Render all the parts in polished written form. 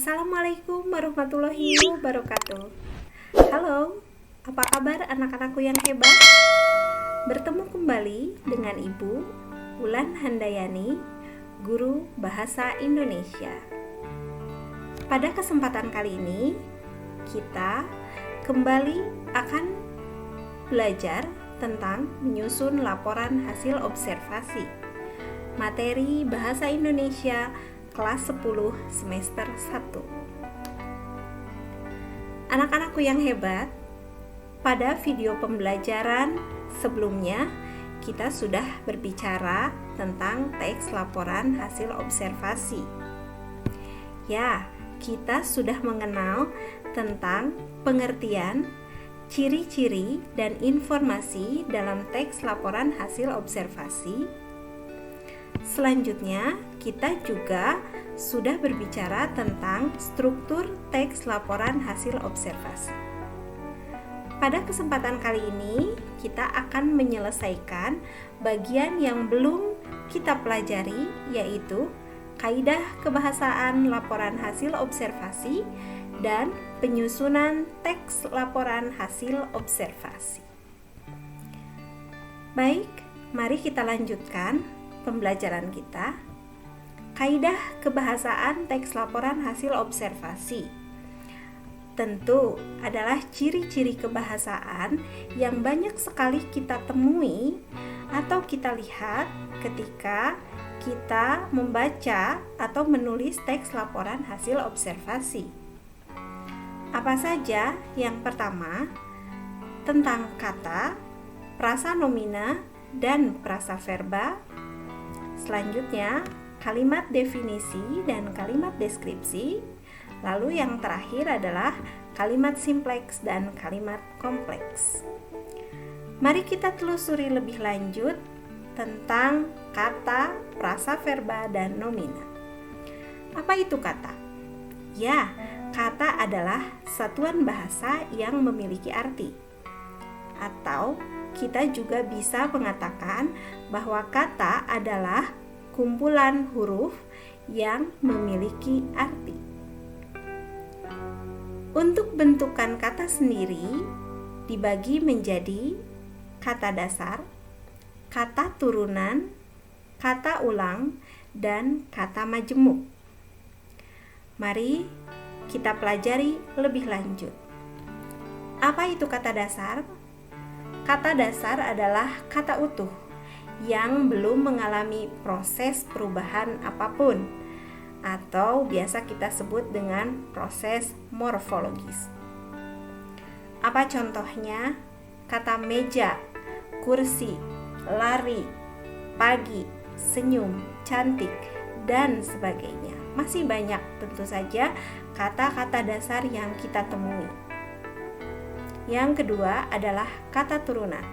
Assalamualaikum warahmatullahi wabarakatuh. Halo, apa kabar anak-anakku yang hebat? Bertemu kembali dengan Ibu Wulan Handayani, Guru Bahasa Indonesia. Pada kesempatan kali ini, kita kembali akan belajar tentang menyusun laporan hasil observasi. Materi Bahasa Indonesia kelas 10 semester 1. Anak-anakku yang hebat, pada video pembelajaran sebelumnya kita sudah berbicara tentang teks laporan hasil observasi. Ya, kita sudah mengenal tentang pengertian, ciri-ciri, dan informasi dalam teks laporan hasil observasi. Selanjutnya, kita juga sudah berbicara tentang struktur teks laporan hasil observasi. Pada kesempatan kali ini, kita akan menyelesaikan bagian yang belum kita pelajari, yaitu kaidah kebahasaan laporan hasil observasi dan penyusunan teks laporan hasil observasi. Baik, mari kita lanjutkan pembelajaran kita. Kaidah kebahasaan teks laporan hasil observasi tentu adalah ciri-ciri kebahasaan yang banyak sekali kita temui atau kita lihat ketika kita membaca atau menulis teks laporan hasil observasi. Apa saja? Yang pertama, tentang kata, prasa nomina, dan prasa verba. Selanjutnya, kalimat definisi dan kalimat deskripsi. Lalu yang terakhir adalah kalimat simpleks dan kalimat kompleks. Mari kita telusuri lebih lanjut tentang kata, prasa verba, dan nomina. Apa itu kata? Ya, kata adalah satuan bahasa yang memiliki arti. Atau kita juga bisa mengatakan bahwa kata adalah kumpulan huruf yang memiliki arti. Untuk bentukan kata sendiri dibagi menjadi kata dasar, kata turunan, kata ulang, dan kata majemuk. Mari kita pelajari lebih lanjut. Apa itu kata dasar? Kata dasar adalah kata utuh yang belum mengalami proses perubahan apapun, atau biasa kita sebut dengan proses morfologis. Apa contohnya? Kata meja, kursi, lari, pagi, senyum, cantik, dan sebagainya. Masih banyak tentu saja kata-kata dasar yang kita temui. Yang kedua adalah kata turunan.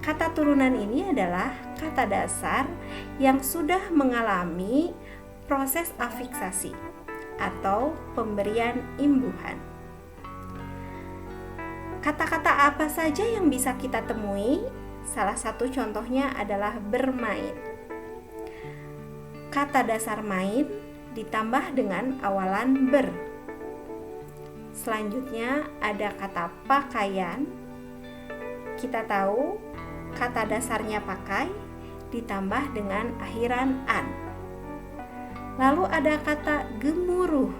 Kata turunan ini adalah kata dasar yang sudah mengalami proses afiksasi atau pemberian imbuhan. Kata-kata apa saja yang bisa kita temui? Salah satu contohnya adalah bermain. Kata dasar main ditambah dengan awalan ber. Selanjutnya ada kata pakaian. Kita tahu kata dasarnya pakai ditambah dengan akhiran an. Lalu ada kata gemuruh.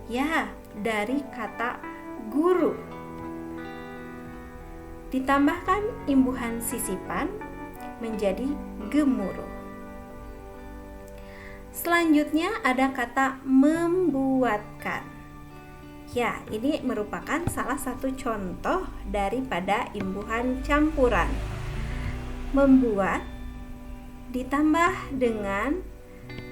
Ya, dari kata guru. Ditambahkan imbuhan sisipan menjadi gemuruh. Selanjutnya ada kata membuatkan. Ya, ini merupakan salah satu contoh daripada imbuhan campuran. Membuat ditambah dengan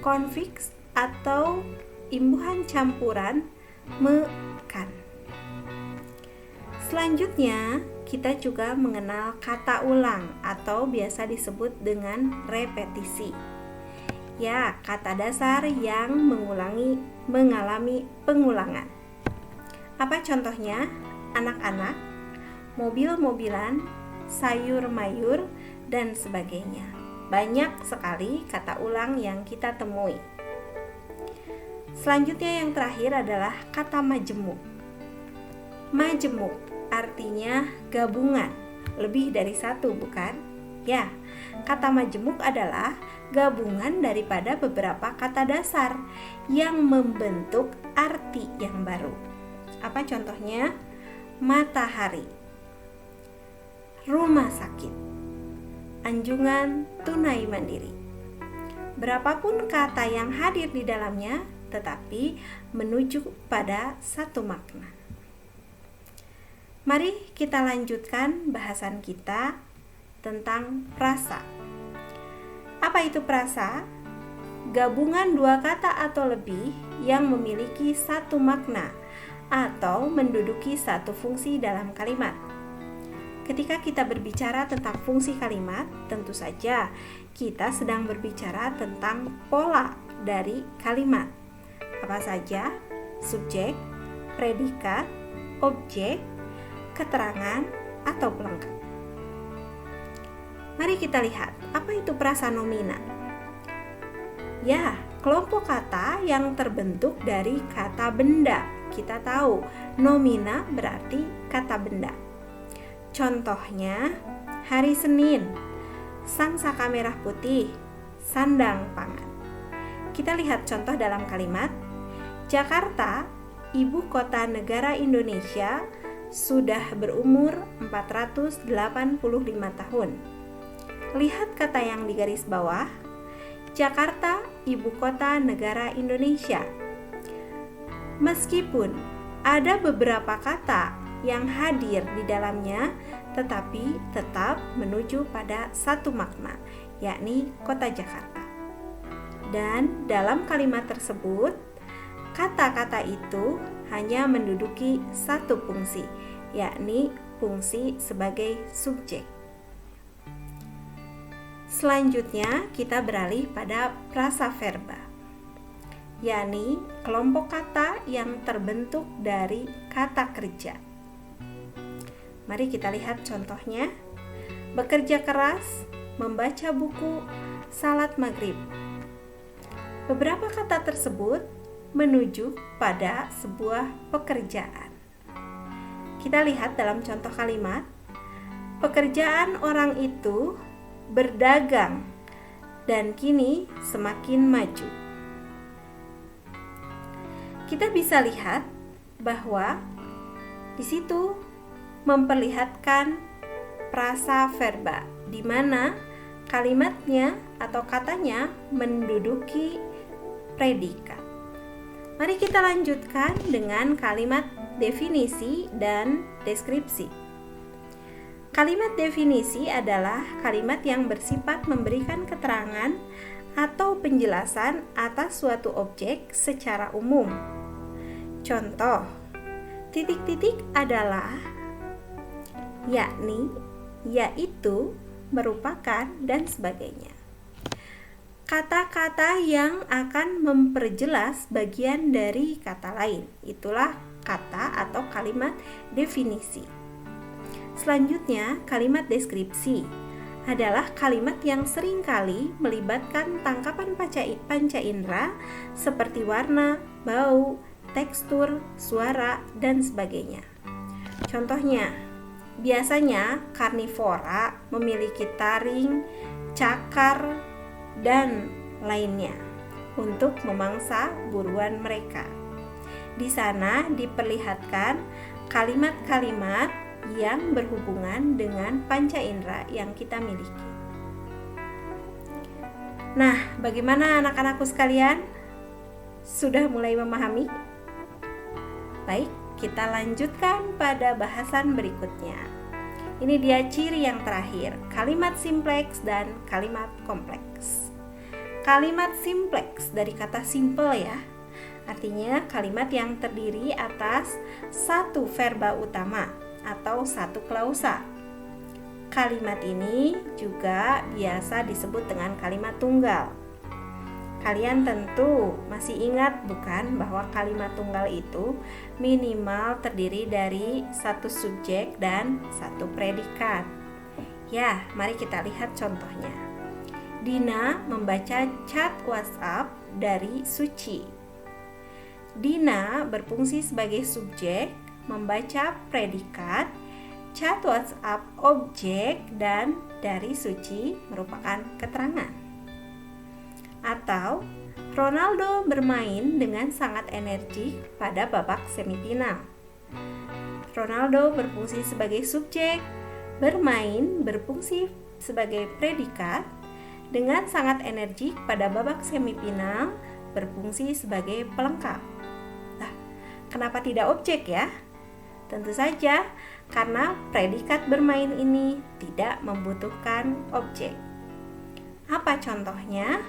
konfiks atau imbuhan campuran mekan. Selanjutnya, kita juga mengenal kata ulang atau biasa disebut dengan repetisi. Ya, kata dasar yang mengalami pengulangan. Apa contohnya? Anak-anak, mobil-mobilan, sayur-mayur, dan sebagainya. Banyak sekali kata ulang yang kita temui. Selanjutnya yang terakhir adalah kata majemuk. Majemuk artinya gabungan, lebih dari satu, bukan? Ya, kata majemuk adalah gabungan daripada beberapa kata dasar yang membentuk arti yang baru. Apa contohnya? Matahari, rumah sakit, anjungan tunai mandiri. Berapapun kata yang hadir di dalamnya, tetapi menuju pada satu makna. Mari kita lanjutkan bahasan kita tentang prasa. Apa itu prasa? Gabungan dua kata atau lebih yang memiliki satu makna atau menduduki satu fungsi dalam kalimat. Ketika kita berbicara tentang fungsi kalimat, tentu saja kita sedang berbicara tentang pola dari kalimat. Apa saja? Subjek, predikat, objek, keterangan, atau pelengkap. Mari kita lihat, apa itu prasa nomina? Ya, kelompok kata yang terbentuk dari kata benda. Kita tahu, nomina berarti kata benda. Contohnya, hari Senin, sang saka merah putih, sandang pangan. Kita lihat contoh dalam kalimat, Jakarta, ibu kota negara Indonesia, sudah berumur 485 tahun. Lihat kata yang di garis bawah, Jakarta, ibu kota negara Indonesia. Meskipun ada beberapa kata yang hadir di dalamnya, tetapi tetap menuju pada satu makna, yakni kota Jakarta. Dan dalam kalimat tersebut, kata-kata itu hanya menduduki satu fungsi, yakni fungsi sebagai subjek. Selanjutnya kita beralih pada prasa verba, yakni kelompok kata yang terbentuk dari kata kerja. Mari kita lihat contohnya. Bekerja keras, membaca buku, salat maghrib. Beberapa kata tersebut menuju pada sebuah pekerjaan. Kita lihat dalam contoh kalimat, pekerjaan orang itu berdagang dan kini semakin maju. Kita bisa lihat bahwa di situ memperlihatkan prasa verba, di mana kalimatnya atau katanya menduduki predikat. Mari kita lanjutkan dengan kalimat definisi dan deskripsi. Kalimat definisi adalah kalimat yang bersifat memberikan keterangan atau penjelasan atas suatu objek secara umum. Contoh, titik-titik adalah, yakni, yaitu, merupakan, dan sebagainya. Kata-kata yang akan memperjelas bagian dari kata lain, itulah kata atau kalimat definisi. Selanjutnya, kalimat deskripsi adalah kalimat yang seringkali melibatkan tangkapan panca indera seperti warna, bau, tekstur, suara, dan sebagainya. Contohnya, biasanya karnivora memiliki taring, cakar, dan lainnya untuk memangsa buruan mereka. Di sana diperlihatkan kalimat-kalimat yang berhubungan dengan panca indera yang kita miliki. Nah, bagaimana anak-anakku sekalian? Sudah mulai memahami? Baik, kita lanjutkan pada bahasan berikutnya. Ini dia ciri yang terakhir, kalimat simpleks dan kalimat kompleks. Kalimat simpleks dari kata simple ya, artinya kalimat yang terdiri atas satu verba utama atau satu klausa. Kalimat ini juga biasa disebut dengan kalimat tunggal. Kalian tentu masih ingat bukan bahwa kalimat tunggal itu minimal terdiri dari satu subjek dan satu predikat. Ya, mari kita lihat contohnya. Dina membaca chat WhatsApp dari Suci. Dina berfungsi sebagai subjek, membaca predikat, chat WhatsApp objek, dan dari Suci merupakan keterangan. Atau Ronaldo bermain dengan sangat energik pada babak semifinal. Ronaldo berfungsi sebagai subjek, bermain berfungsi sebagai predikat, dengan sangat energik pada babak semifinal berfungsi sebagai pelengkap. Nah, kenapa tidak objek ya? Tentu saja karena predikat bermain ini tidak membutuhkan objek. Apa contohnya?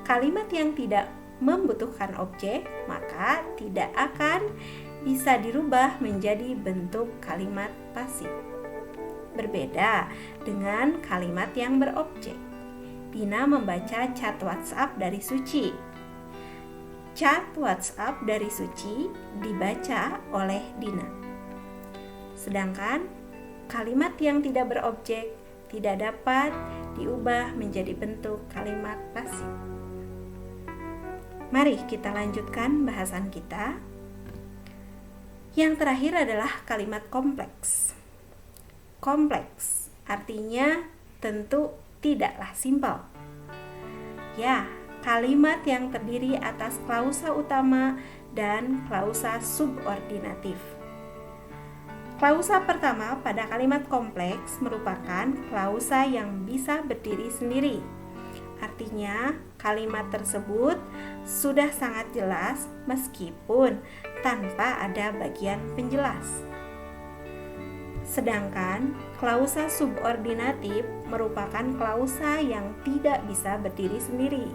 Kalimat yang tidak membutuhkan objek maka tidak akan bisa dirubah menjadi bentuk kalimat pasif. Berbeda dengan kalimat yang berobjek. Dina membaca chat WhatsApp dari Suci. Chat WhatsApp dari Suci dibaca oleh Dina. Sedangkan kalimat yang tidak berobjek tidak dapat diubah menjadi bentuk kalimat pasif. Mari kita lanjutkan bahasan kita. Yang terakhir adalah kalimat kompleks. Kompleks artinya tentu tidaklah simpel. Ya, kalimat yang terdiri atas klausa utama dan klausa subordinatif. Klausa pertama pada kalimat kompleks merupakan klausa yang bisa berdiri sendiri. Artinya, kalimat tersebut sudah sangat jelas meskipun tanpa ada bagian penjelas. Sedangkan klausa subordinatif merupakan klausa yang tidak bisa berdiri sendiri.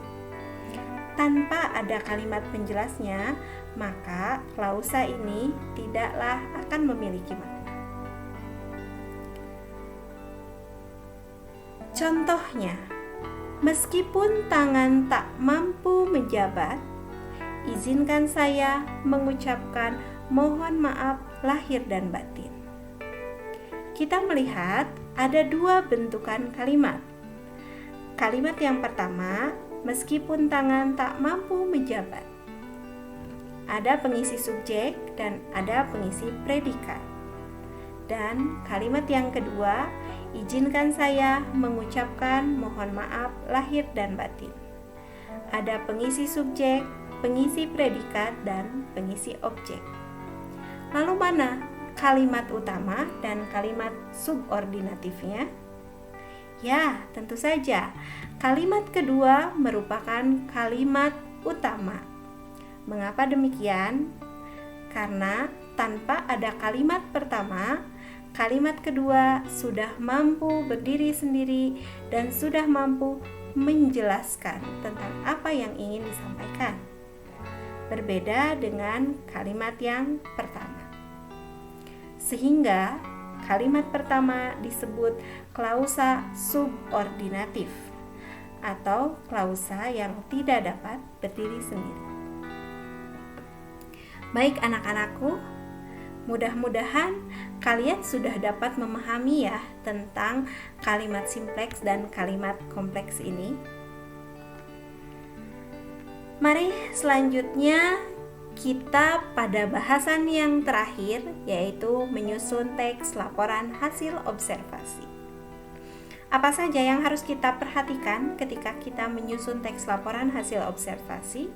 Tanpa ada kalimat penjelasnya, maka klausa ini tidaklah akan memiliki makna. Contohnya, meskipun tangan tak mampu menjabat, izinkan saya mengucapkan mohon maaf lahir dan batin. Kita melihat ada dua bentukan kalimat. Kalimat yang pertama, meskipun tangan tak mampu menjabat. Ada pengisi subjek dan ada pengisi predikat. Dan kalimat yang kedua, izinkan saya mengucapkan mohon maaf lahir dan batin. Ada pengisi subjek, pengisi predikat, dan pengisi objek. Lalu mana kalimat utama dan kalimat subordinatifnya? Ya, tentu saja. Kalimat kedua merupakan kalimat utama. Mengapa demikian? Karena tanpa ada kalimat pertama, kalimat kedua sudah mampu berdiri sendiri dan sudah mampu menjelaskan tentang apa yang ingin disampaikan. Berbeda dengan kalimat yang pertama. Sehingga kalimat pertama disebut klausa subordinatif atau klausa yang tidak dapat berdiri sendiri. Baik anak-anakku, mudah-mudahan kalian sudah dapat memahami ya tentang kalimat simpleks dan kalimat kompleks ini. Mari selanjutnya kita pada bahasan yang terakhir, yaitu menyusun teks laporan hasil observasi. Apa saja yang harus kita perhatikan ketika kita menyusun teks laporan hasil observasi?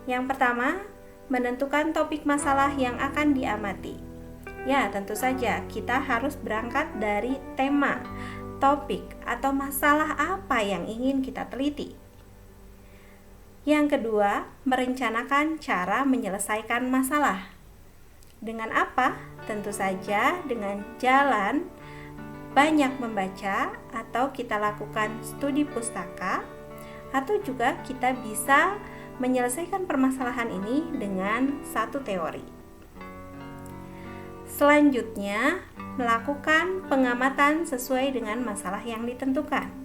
Yang pertama, menentukan topik masalah yang akan diamati. Ya, tentu saja kita harus berangkat dari tema, topik, atau masalah apa yang ingin kita teliti. Yang kedua, merencanakan cara menyelesaikan masalah. Dengan apa? Tentu saja dengan jalan banyak membaca, atau kita lakukan studi pustaka, atau juga kita bisa menyelesaikan permasalahan ini dengan satu teori. Selanjutnya, melakukan pengamatan sesuai dengan masalah yang ditentukan.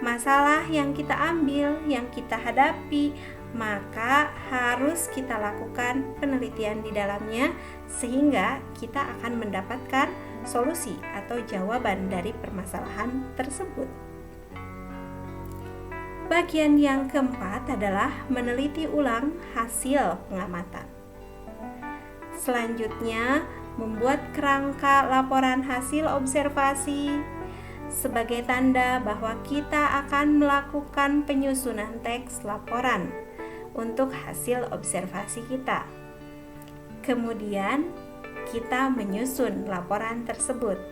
Masalah yang kita ambil, yang kita hadapi, maka harus kita lakukan penelitian di dalamnya sehingga kita akan mendapatkan solusi atau jawaban dari permasalahan tersebut. Bagian yang keempat adalah meneliti ulang hasil pengamatan. Selanjutnya, membuat kerangka laporan hasil observasi sebagai tanda bahwa kita akan melakukan penyusunan teks laporan untuk hasil observasi kita. Kemudian, kita menyusun laporan tersebut.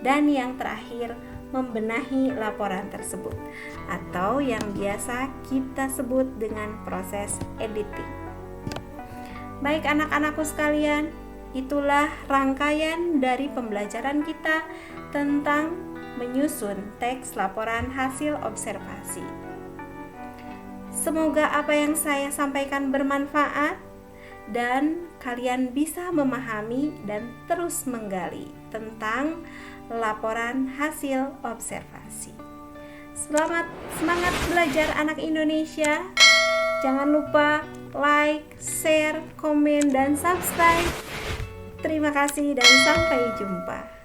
Dan yang terakhir, membenahi laporan tersebut atau yang biasa kita sebut dengan proses editing. Baik anak-anakku sekalian, itulah rangkaian dari pembelajaran kita tentang menyusun teks laporan hasil observasi. Semoga apa yang saya sampaikan bermanfaat dan kalian bisa memahami dan terus menggali tentang laporan hasil observasi. Semangat belajar anak Indonesia. Jangan lupa like, share, komen, dan subscribe. Terima kasih dan sampai jumpa.